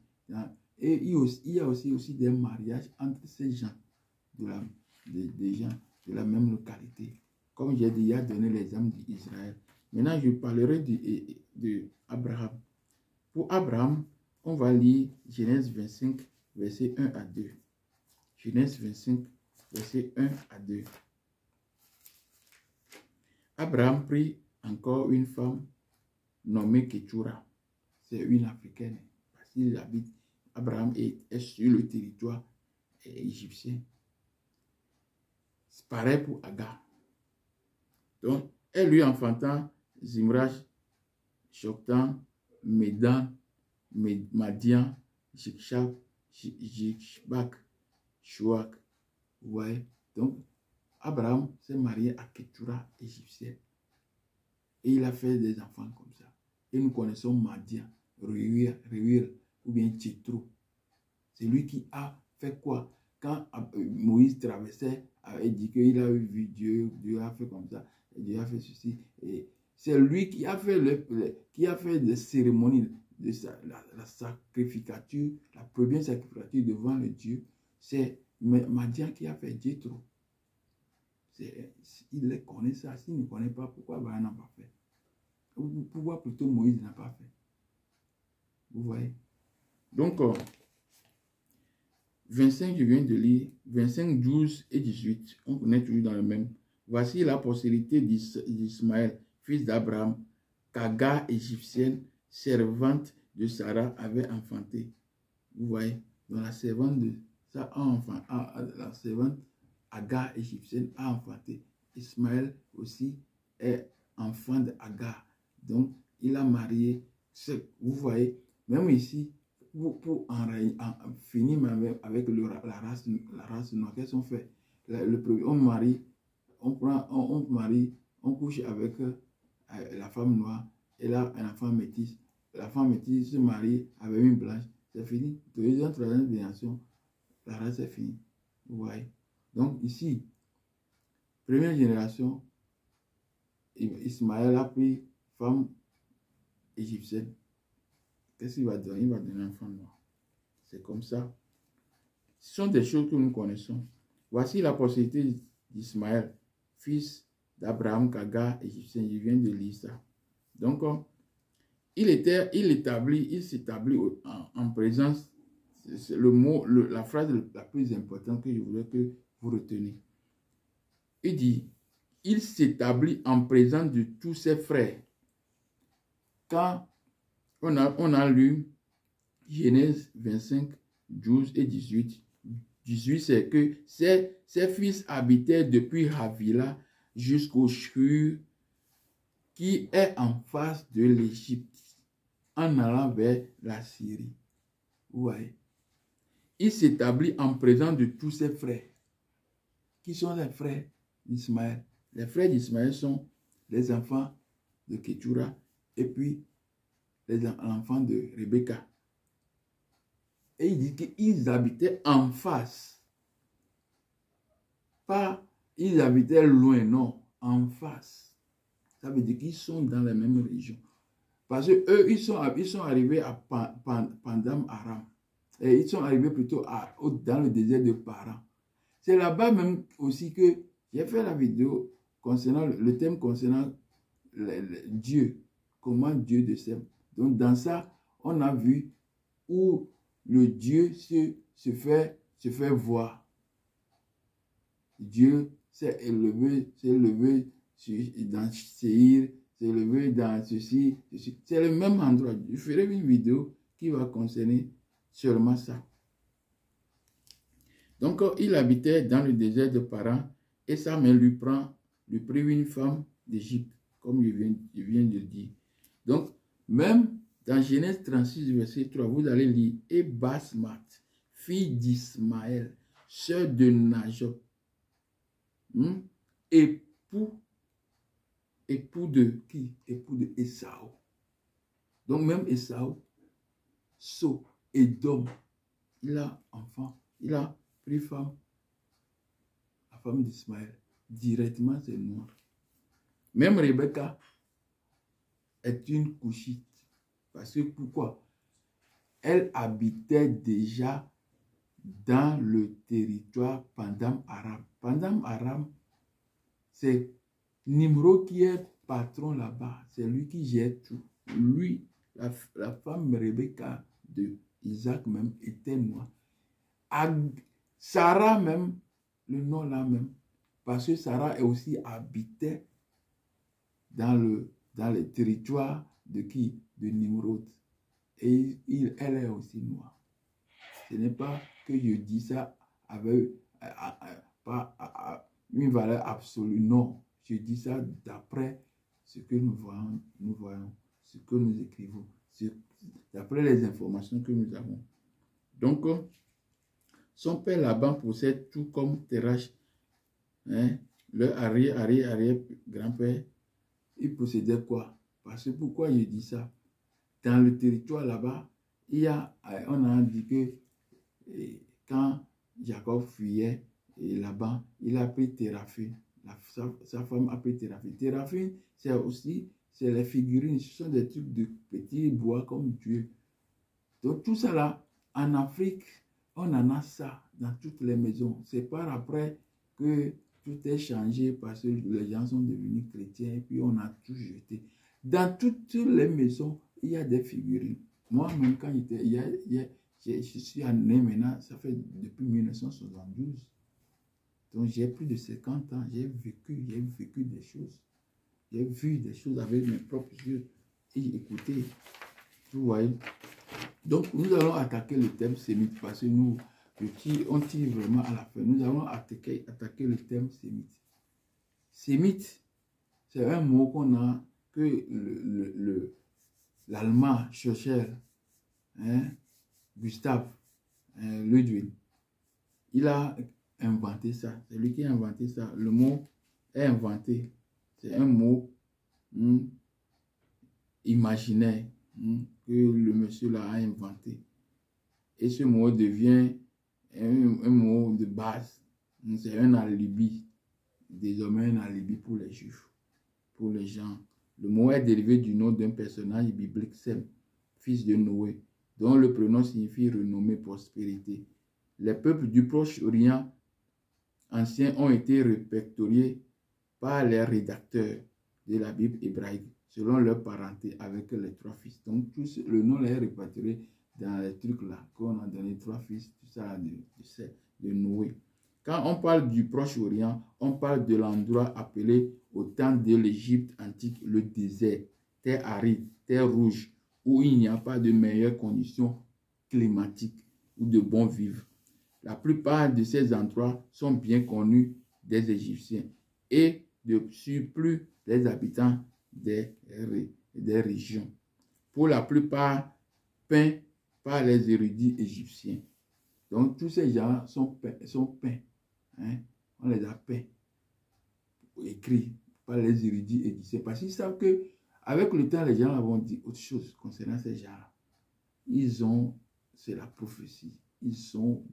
Et il y a aussi des mariages entre ces gens, des gens de la même localité. Comme j'ai déjà donné l'exemple d'Israël. Maintenant, je parlerai d'Abraham. Pour Abraham, on va lire Genèse 25, verset 1 à 2. Genèse 25, verset 1 à 2. Abraham prit encore une femme nommée Ketura. C'est une africaine. Parce qu'il habite, Abraham est sur le territoire égyptien. C'est pareil pour Agar. Donc, elle lui enfanta Zimraj, Shoktan, Medan, Madian, Jikshak, Jikshbak, Shuak. Ouais. Donc, Abraham s'est marié à Ketura, égyptienne. Et il a fait des enfants comme ça. Et nous connaissons Madian, Reuel, ou bien Tchitro. C'est lui qui a fait quoi? Quand Moïse traversait, il dit qu'il a vu Dieu, Dieu a fait comme ça, et Dieu a fait ceci. Et c'est lui qui a fait des cérémonies, la sacrificature, la première sacrificature devant le Dieu. C'est Madian qui a fait Jéthro. Il les connaît ça. S'il ne connaît pas, pourquoi Abraham n'a pas fait? Pourquoi plutôt Moïse n'a pas fait? Vous voyez? Donc, 25, je viens de lire, 25, 12 et 18, on connaît toujours dans le même. Voici la postérité d'Ismaël, fils d'Abraham, qu'Agar, égyptienne, servante de Sarah, avait enfanté. Vous voyez? Donc la servante de ça la servante Agar, égyptienne, a enfanté. Ismaël aussi est enfant d'Agar. Donc il a marié. Vous voyez? Même ici, pour finir avec la race noire, qu'est-ce qu'on fait? On marie, on couche avec la femme noire, et a un enfant métis. La femme métisse se marie avec une blanche, c'est fini. Deuxième, troisième génération, la race est finie. Vous voyez? Donc ici, première génération, Ismaël a pris femme égyptienne. Qu'est-ce qu'il va donner? Il va donner un enfant noir. C'est comme ça. Ce sont des choses que nous connaissons. Voici la postérité d'Ismaël, fils d'Abraham, qu'Agar, égyptien. Je viens de lire ça. Donc, il s'établit en présence c'est le mot, la phrase la plus importante que je voudrais que vous reteniez. Il dit, il s'établit en présence de tous ses frères. Quand on a lu Genèse 25, 12 et 18. 18, c'est que ses fils habitaient depuis Havila jusqu'au Shur, qui est en face de l'Égypte, en allant vers la Syrie. Vous voyez? Il s'établit en présence de tous ses frères. Qui sont les frères d'Ismaël? Les frères d'Ismaël sont les enfants de Ketura et puis les enfants de Rebecca. Et il dit qu'ils habitaient en face. Pas, ils habitaient loin, non, en face. Ça veut dire qu'ils sont dans la même région. Parce que eux, ils sont arrivés à Pandam Aram. Et ils sont arrivés plutôt dans le désert de Paran. C'est là-bas même aussi que j'ai fait la vidéo concernant le thème concernant Dieu. Comment Dieu descend. Donc dans ça, on a vu où le Dieu se fait voir. Dieu s'est élevé dans Séir, s'est élevé dans ceci. C'est le même endroit. Je ferai une vidéo qui va concerner seulement ça. Donc, il habitait dans le désert de Paran et sa mère lui prit une femme d'Égypte, comme je viens de le dire. Donc, même dans Genèse 36, verset 3, vous allez lire, et Basmat, fille d'Ismaël, sœur de Najot, époux de qui? Époux de Esaü. Donc même Esaü, Édom, il a enfant, il a pris femme, la femme d'Ismaël. Directement, c'est noir. Même Rebecca est une couchite. Parce que pourquoi? Elle habitait déjà dans le territoire Pandam Aram. Pandam Aram, c'est Nimrod qui est patron là-bas. C'est lui qui gère tout. Lui, la femme Rebecca de Isaac même était noire. Sarah même, le nom là même, parce que Sarah aussi habitait dans le territoire de qui? De Nimrod. Et elle est aussi noire. Ce n'est pas que je dis ça avec une valeur absolue. Non, je dis ça d'après ce que nous voyons, ce que nous écrivons, d'après les informations que nous avons. Donc, son père Laban possède tout comme Terach, leur arrière-grand-père, il possédait quoi? Parce que pourquoi je dis ça? Dans le territoire là-bas, on a dit que quand Jacob fuyait là-bas, il a pris Téraphine. Sa femme a pris Téraphine. Téraphine, c'est les figurines, ce sont des trucs de petits bois comme Dieu. Donc tout ça là, en Afrique, on en a ça dans toutes les maisons. C'est par après que tout est changé parce que les gens sont devenus chrétiens et puis on a tout jeté. Dans toutes les maisons, il y a des figurines. Moi-même, quand je suis né maintenant, ça fait depuis 1972. Donc, j'ai plus de 50 ans. J'ai vécu des choses. J'ai vu des choses avec mes propres yeux. Et écoutez, vous voyez. Donc, nous allons attaquer le thème sémite parce que on tire vraiment à la fin. Nous allons attaquer le thème sémite. Sémite, c'est un mot qu'on a, que l'Allemand Churchill, Gustave Ludwig, il a inventé ça. C'est lui qui a inventé ça. Le mot est inventé. C'est un mot imaginaire que le monsieur là a inventé. Et ce mot devient un mot de base. C'est un alibi. Désormais un alibi pour les juifs, pour les gens. Le mot est dérivé du nom d'un personnage biblique, Sem, fils de Noé, dont le prénom signifie renommée, prospérité. Les peuples du Proche-Orient ancien ont été répertoriés par les rédacteurs de la Bible hébraïque, selon leur parenté avec les trois fils. Donc, le nom est répertorié dans les trucs là, qu'on a donné 3 fils, tout ça, de Noé. Quand on parle du Proche-Orient, on parle de l'endroit appelé au temps de l'Égypte antique le désert, terre aride, terre rouge, où il n'y a pas de meilleures conditions climatiques ou de bon vivre. La plupart de ces endroits sont bien connus des Égyptiens et de surplus des habitants des régions. Pour la plupart, peints par les érudits égyptiens. Donc, tous ces gens sont peints. Hein? On les a peints, écrits par les érudits égyptiens. Parce qu'ils savent qu'avec le temps, les gens vont dire autre chose concernant ces gens-là. C'est la prophétie. Ils ont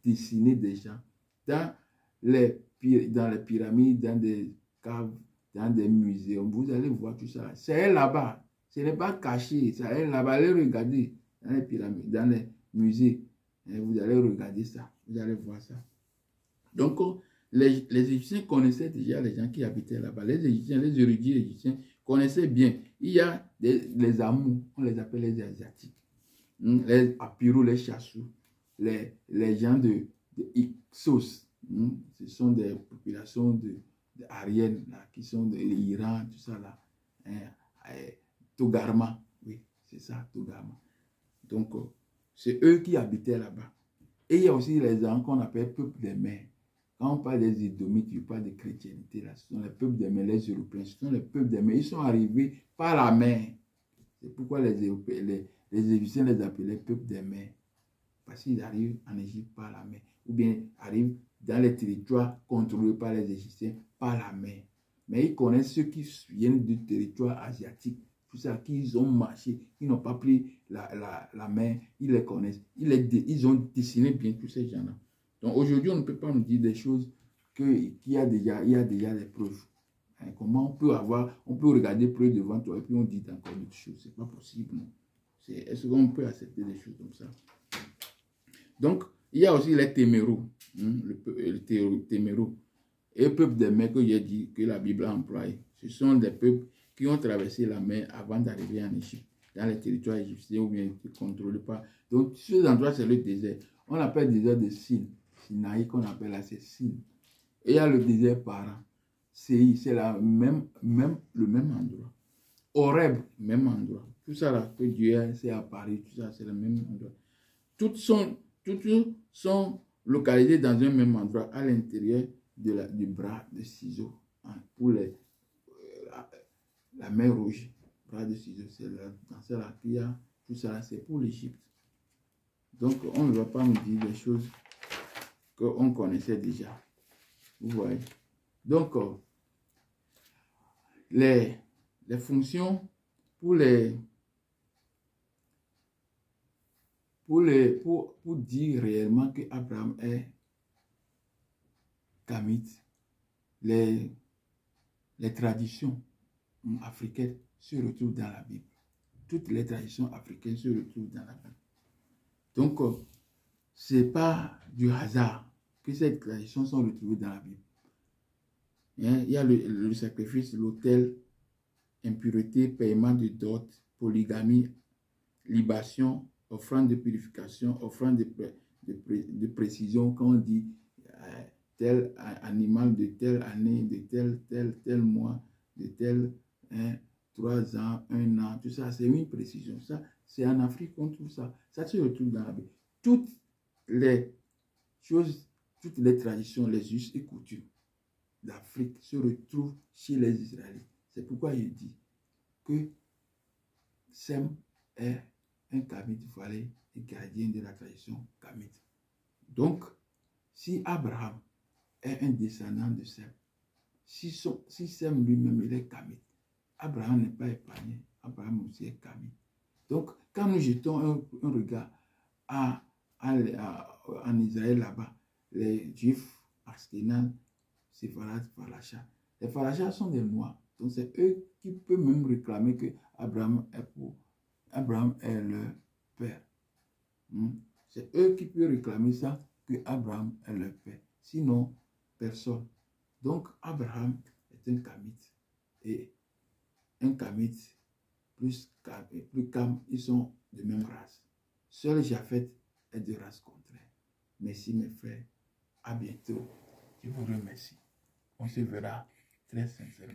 dessiné des gens dans les pyramides, dans des caves, dans des musées. Vous allez voir tout ça. C'est là-bas. Ce n'est pas caché. C'est là-bas. Allez regarder dans les pyramides, dans les musées. Et vous allez regarder ça. Vous allez voir ça. Donc, les Égyptiens connaissaient déjà les gens qui habitaient là-bas. Les Égyptiens, les érudits égyptiens connaissaient bien. Il y a les Amous, on les appelle les Asiatiques. Les Apirous, les Chassous, les gens de Ixos. Ce sont des populations d'Ariennes qui sont de l'Iran, tout ça là. Togarma, oui, c'est ça, Togarma. Donc, c'est eux qui habitaient là-bas. Et il y a aussi les gens qu'on appelle peuple des mers. Quand on parle des Édomites, il parle de chrétienté là. Ce sont les peuples des mers, les Européens, ce sont les peuples des mers. Ils sont arrivés par la mer. C'est pourquoi les Égyptiens les appelaient peuple des mers. Parce qu'ils arrivent en Égypte par la mer. Ou bien arrivent dans les territoires contrôlés par les Égyptiens par la mer. Mais ils connaissent ceux qui viennent du territoire asiatique. Tout ça, qu'ils ont marché, ils n'ont pas pris la mer, ils les connaissent. Ils ont dessiné bien tous ces gens-là. Donc aujourd'hui, on ne peut pas nous dire des choses qu'il y a déjà des preuves. Hein, comment on peut regarder preuves devant toi et puis on dit encore d'autres choses. C'est pas possible. Est-ce qu'on peut accepter des choses comme ça? Donc, il y a aussi les Témérous, le Témérous, et le peuple des mers que j'ai dit que la Bible a employé. Ce sont des peuples qui ont traversé la mer avant d'arriver en Égypte, dans les territoires égyptiens ou bien contrôlés par. Donc, ces endroits, c'est le désert. On appelle le désert de Sinaï, qu'on appelle là, c'est Sin. Et il y a le désert Paran. C'est le même endroit. Horeb, même endroit. Tout ça là, que Dieu s'est apparu, tout ça, c'est le même endroit. Toutes sont localisées dans un même endroit, à l'intérieur du bras de ciseaux. Hein, pour la mer Rouge, bras de ciseaux, c'est dans celle-là qu'il y a tout ça, c'est pour l'Égypte. Donc, on ne va pas nous dire des choses qu'on connaissait déjà. Vous voyez. Donc, les fonctions pour dire réellement que Abraham est kamite, les traditions africaines se retrouvent dans la Bible. Toutes les traditions africaines se retrouvent dans la Bible. Donc, ce n'est pas du hasard que ces traditions sont retrouvées dans la Bible. Hein? Il y a le sacrifice, l'autel, impureté, paiement de dot, polygamie, libation, offrande de purification, offrande de précision, quand on dit tel animal de telle année, de tel mois, de tel 3 ans, 1 an, tout ça, c'est une précision. Ça, c'est en Afrique qu'on trouve ça. Ça se retrouve dans la Bible. Toutes les choses, toutes les traditions, les us et coutumes d'Afrique se retrouvent chez les Israélites. C'est pourquoi il dit que Sem est un kamite, valé et gardien de la tradition kamite. Donc, si Abraham est un descendant de Sem, si Sem lui-même il est kamite, Abraham n'est pas épargné, Abraham aussi est kamite. Donc, quand nous jetons un regard en Israël là-bas, les Juifs, Ashkénazes, Séfarades, Falachas. Les Falachas sont des Noirs. Donc, c'est eux qui peuvent même réclamer que Abraham est leur père. C'est eux qui peuvent réclamer ça, que Abraham est leur père. Sinon, personne. Donc, Abraham est un kamite. Et un kamite plus Kam, ils sont de même race. Seul Japhet est de race contraire. Merci mes frères. À bientôt. Je vous remercie. On se verra très sincèrement.